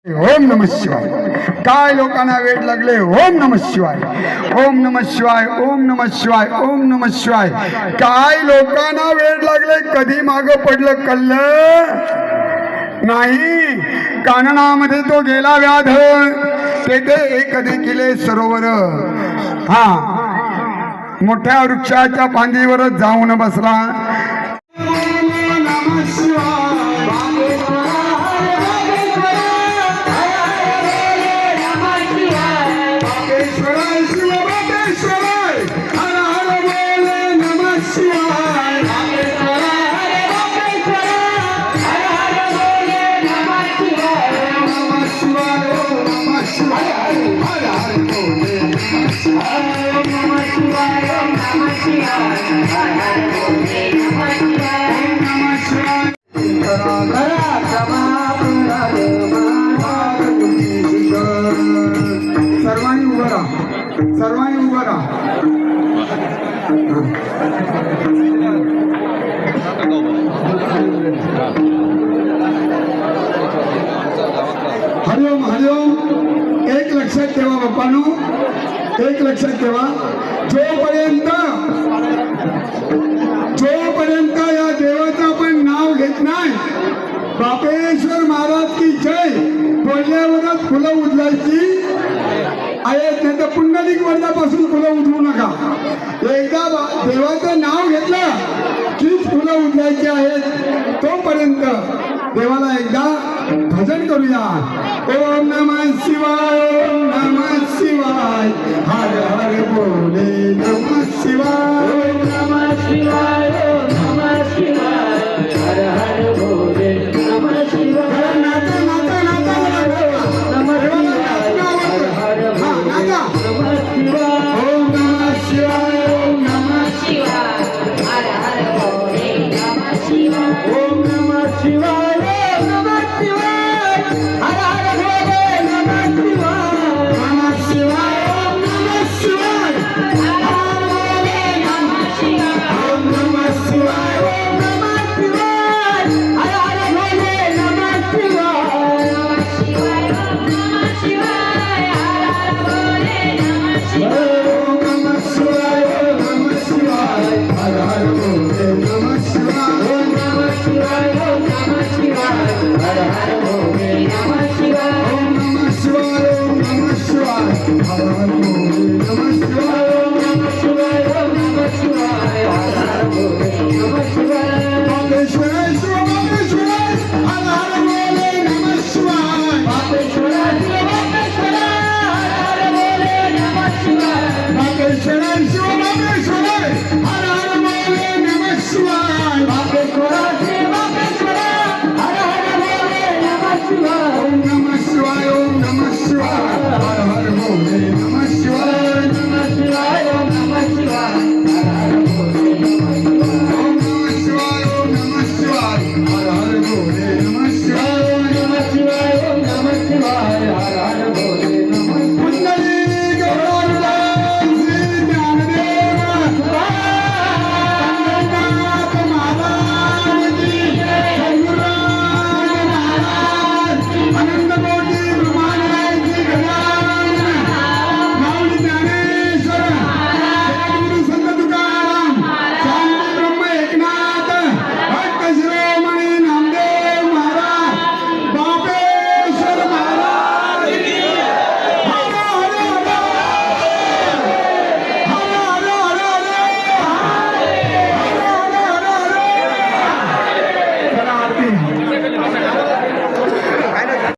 ओम नमः शिवाय. काय लोकांना वेड लागले. ओम नमः शिवाय, ओम नमः शिवाय, ओम नमः शिवाय, ओम नमः शिवाय. काय लोकांना वेड लागले. कधी माग पडलं कळलं नाही. काननामध्ये तो गेला व्याध, तेथे एक देखील सरोवर. हा मोठ्या वृक्षाच्या फांदीवरच जाऊन बसला. नमः शिवाय. सर्वांनी उभं राहा, सर्वांनी उभं राहा. हरिओम हरिओम. एक लक्षात ठेवा बाप्पानो, एक लक्षात ठेवा. जोपर्यंत या देवाचं आपण नाव घेत नाही, बापेश्वर महाराज की जय बोलल्यावरच फुलं उचलायची आहेत. नाही तर पुंडलिक वर्धापासून फुलं उचलू नका. एकदा देवाचं नाव घेतलं कीच फुलं उचलायची आहेत. तोपर्यंत देवाला एकदा भजन करूया. ओम नमः शिवाय, ओम नमः शिवाय, हर हर बोले नमः शिवाय. ओम नमः शिवाय, ओम नमः शिवाय, हर हर बोले नमः शिवाय. नाचा नाचा नाचा नमः शिवाय. ओम नमः शिवाय, ओम नमः शिवाय, हर हर बोले नमः शिवाय. ओम नमः शिवाय. Om Namah Shivaya, Om Namah Shivaya.